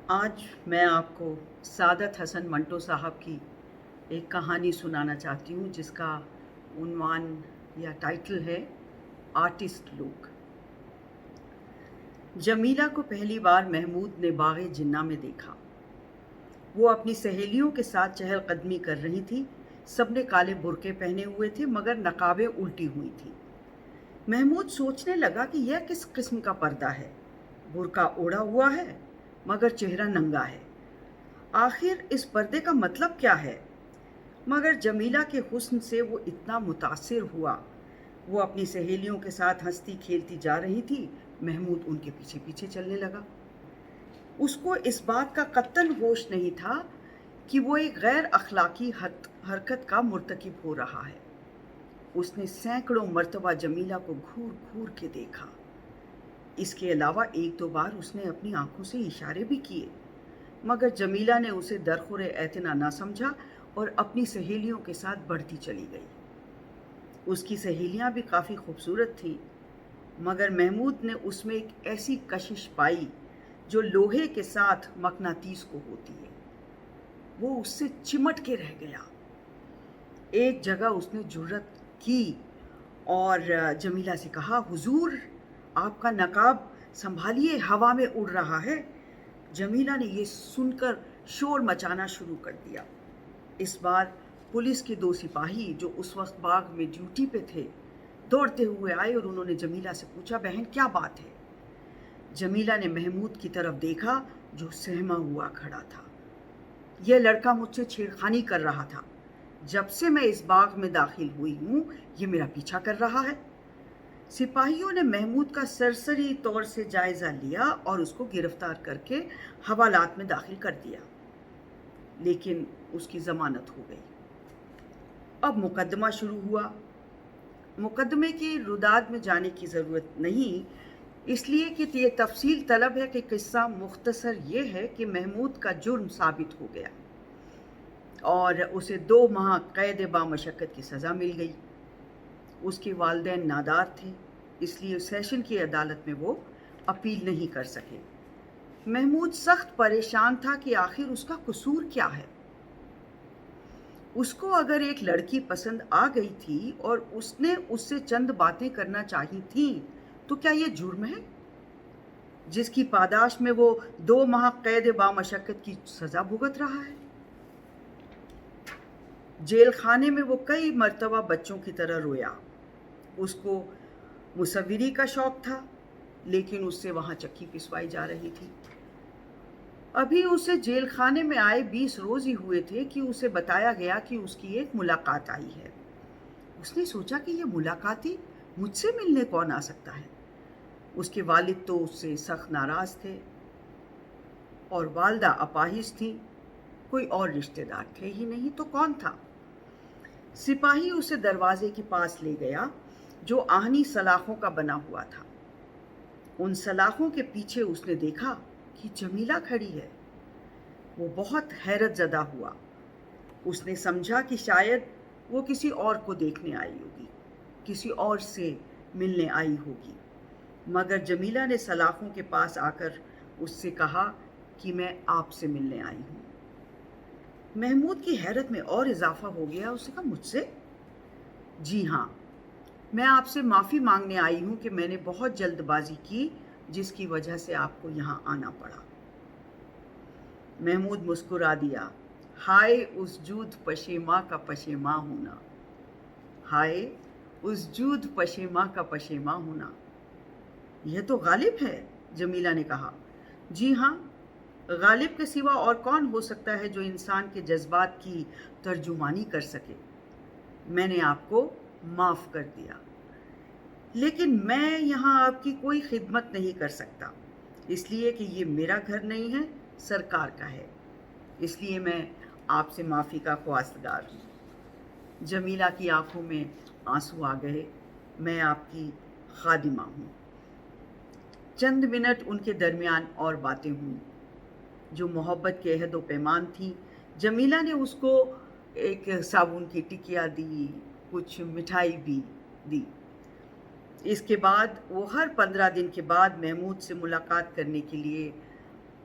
آج میں آپ کو سعادت حسن منٹو صاحب کی ایک کہانی سنانا چاہتی ہوں جس کا عنوان یا ٹائٹل ہے آرٹسٹ لوگ۔ جمیلہ کو پہلی بار محمود نے باغ جنہ میں دیکھا۔ وہ اپنی سہیلیوں کے ساتھ چہل قدمی کر رہی تھی۔ سب نے کالے برقعے پہنے ہوئے تھے مگر نقابیں الٹی ہوئی تھیں۔ محمود سوچنے لگا کہ یہ کس قسم کا پردہ ہے؟ برقع اوڑھا ہوا ہے مگر چہرہ ننگا ہے۔ آخر اس پردے کا مطلب کیا ہے؟ مگر جمیلہ کے حسن سے وہ اتنا متاثر ہوا۔ وہ اپنی سہیلیوں کے ساتھ ہنستی کھیلتی جا رہی تھی، محمود ان کے پیچھے پیچھے چلنے لگا۔ اس کو اس بات کا قطعاً ہوش نہیں تھا کہ وہ ایک غیر اخلاقی حرکت کا مرتکب ہو رہا ہے۔ اس نے سینکڑوں مرتبہ جمیلہ کو گھور گھور کے دیکھا۔ اس کے علاوہ ایک دو بار اس نے اپنی آنکھوں سے اشارے بھی کیے، مگر جمیلہ نے اسے درخور اعتنا نہ سمجھا اور اپنی سہیلیوں کے ساتھ بڑھتی چلی گئی۔ اس کی سہیلیاں بھی کافی خوبصورت تھیں، مگر محمود نے اس میں ایک ایسی کشش پائی جو لوہے کے ساتھ مقناطیس کو ہوتی ہے۔ وہ اس سے چمٹ کے رہ گیا۔ ایک جگہ اس نے جرأت کی اور جمیلہ سے کہا، حضور آپ کا نقاب سنبھالیے، ہوا میں اڑ رہا ہے۔ جمیلہ نے یہ سن کر شور مچانا شروع کر دیا۔ اس بار پولیس کے 2 سپاہی جو اس وقت باغ میں ڈیوٹی پہ تھے دوڑتے ہوئے آئے اور انہوں نے جمیلہ سے پوچھا، بہن کیا بات ہے؟ جمیلہ نے محمود کی طرف دیکھا جو سہما ہوا کھڑا تھا۔ یہ لڑکا مجھ سے چھیڑخانی کر رہا تھا۔ جب سے میں اس باغ میں داخل ہوئی ہوں یہ میرا پیچھا کر رہا ہے۔ سپاہیوں نے محمود کا سرسری طور سے جائزہ لیا اور اس کو گرفتار کر کے حوالات میں داخل کر دیا، لیکن اس کی ضمانت ہو گئی۔ اب مقدمہ شروع ہوا۔ مقدمے کی رداد میں جانے کی ضرورت نہیں، اس لیے کہ یہ تفصیل طلب ہے کہ قصہ مختصر یہ ہے کہ محمود کا جرم ثابت ہو گیا اور اسے 2 ماہ قید بامشقت کی سزا مل گئی۔ اس کے والدین نادار تھے، اس لیے سیشن کی عدالت میں وہ اپیل نہیں کر سکے۔ محمود سخت پریشان تھا کہ آخر اس کا قصور کیا ہے۔ اس کو اگر ایک لڑکی پسند آ گئی تھی اور اس نے اس سے چند باتیں کرنا چاہی تھیں تو کیا یہ جرم ہے جس کی پاداش میں وہ 2 ماہ قید بامشقت کی سزا بھگت رہا ہے؟ جیل خانے میں وہ کئی مرتبہ بچوں کی طرح رویا۔ اس کو مصوری کا شوق تھا، لیکن اس سے وہاں چکی پسوائی جا رہی تھی۔ ابھی اسے جیل خانے میں آئے 20 روز ہی ہوئے تھے کہ اسے بتایا گیا کہ اس کی ایک ملاقات آئی ہے۔ اس نے سوچا کہ یہ ملاقاتی مجھ سے ملنے کون آ سکتا ہے؟ اس کے والد تو اس سے سخت ناراض تھے اور والدہ اپاہج تھیں، کوئی اور رشتہ دار تھے ہی نہیں تو کون تھا؟ سپاہی اسے دروازے کے پاس لے گیا جو آہنی سلاخوں کا بنا ہوا تھا۔ ان سلاخوں کے پیچھے اس نے دیکھا کہ جمیلہ کھڑی ہے۔ وہ بہت حیرت زدہ ہوا۔ اس نے سمجھا کہ شاید وہ کسی اور کو دیکھنے آئی ہوگی، کسی اور سے ملنے آئی ہوگی، مگر جمیلہ نے سلاخوں کے پاس آ کر اس سے کہا کہ میں آپ سے ملنے آئی ہوں۔ محمود کی حیرت میں اور اضافہ ہو گیا۔ اس نے کہا، مجھ سے؟ جی ہاں، میں آپ سے معافی مانگنے آئی ہوں کہ میں نے بہت جلد بازی کی جس کی وجہ سے آپ کو یہاں آنا پڑا۔ محمود مسکرا دیا۔ ہائے اس جود پشیماں کا پشیماں ہونا، ہائے اس جود پشیماں کا پشیماں ہونا۔ یہ تو غالب ہے، جمیلہ نے کہا۔ جی ہاں، غالب کے سوا اور کون ہو سکتا ہے جو انسان کے جذبات کی ترجمانی کر سکے؟ میں نے آپ کو معاف کر دیا، لیکن میں یہاں آپ کی کوئی خدمت نہیں کر سکتا، اس لیے کہ یہ میرا گھر نہیں ہے، سرکار کا ہے، اس لیے میں آپ سے معافی کا خواستگار ہوں۔ جمیلہ کی آنکھوں میں آنسو آ گئے۔ میں آپ کی خادمہ ہوں۔ چند منٹ ان کے درمیان اور باتیں ہوئیں جو محبت کے عہد و پیمان تھیں۔ جمیلہ نے اس کو ایک صابن کی ٹکیا دی، کچھ مٹھائی بھی دی۔ اس کے بعد وہ ہر 15 دن کے بعد محمود سے ملاقات کرنے کے لیے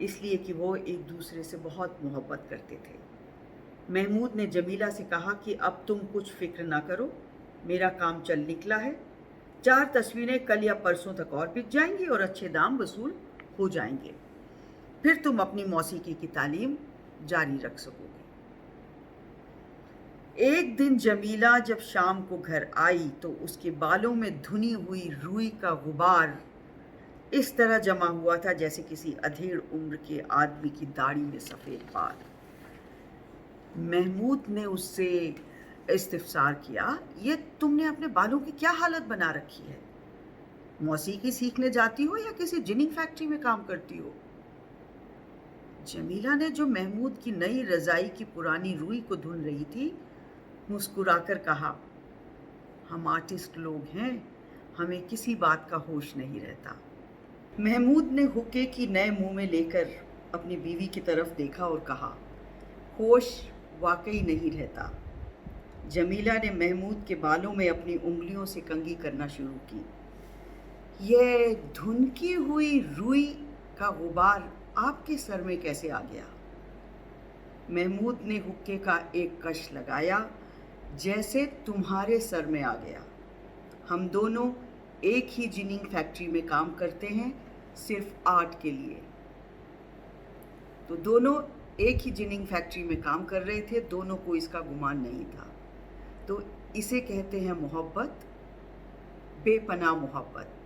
اس لیے کہ وہ ایک دوسرے سے بہت محبت کرتے تھے۔ محمود نے جمیلہ سے کہا کہ اب تم کچھ فکر نہ کرو، میرا کام چل نکلا ہے، 4 تصویریں کل یا پرسوں تک اور بک جائیں گی اور اچھے دام وصول ہو جائیں گے، پھر تم اپنی موسیقی کی تعلیم جاری رکھ سکو گے۔ ایک دن جمیلہ جب شام کو گھر آئی تو اس کے بالوں میں دھنی ہوئی روئی کا غبار اس طرح جمع ہوا تھا جیسے کسی ادھیڑ عمر کے آدمی کی داڑھی میں سفید بال۔ محمود نے اس سے استفسار کیا، یہ تم نے اپنے بالوں کی کیا حالت بنا رکھی ہے؟ موسیقی سیکھنے جاتی ہو یا کسی جننگ فیکٹری میں کام کرتی ہو؟ جمیلہ نے جو محمود کی نئی رضائی کی پرانی روئی کو دھن رہی تھی مسکرا کر کہا، ہم آرٹسٹ لوگ ہیں، ہمیں کسی بات کا ہوش نہیں رہتا۔ محمود نے حقے کی نئے منہ میں لے کر اپنی بیوی کی طرف دیکھا اور کہا، ہوش واقعی نہیں رہتا۔ جمیلہ نے محمود کے بالوں میں اپنی انگلیوں سے کنگھی کرنا شروع کی۔ یہ دھنکی ہوئی روئی کا غبار آپ کے سر میں کیسے آ گیا؟ محمود نے حقے کا ایک کش لگایا، جیسے تمہارے سر میں آ گیا۔ ہم دونوں ایک ہی جننگ فیکٹری میں کام کرتے ہیں، صرف آرٹ کے لیے۔ تو دونوں ایک ہی جننگ فیکٹری میں کام کر رہے تھے، دونوں کو اس کا گمان نہیں تھا۔ تو اسے کہتے ہیں محبت، بے پناہ محبت۔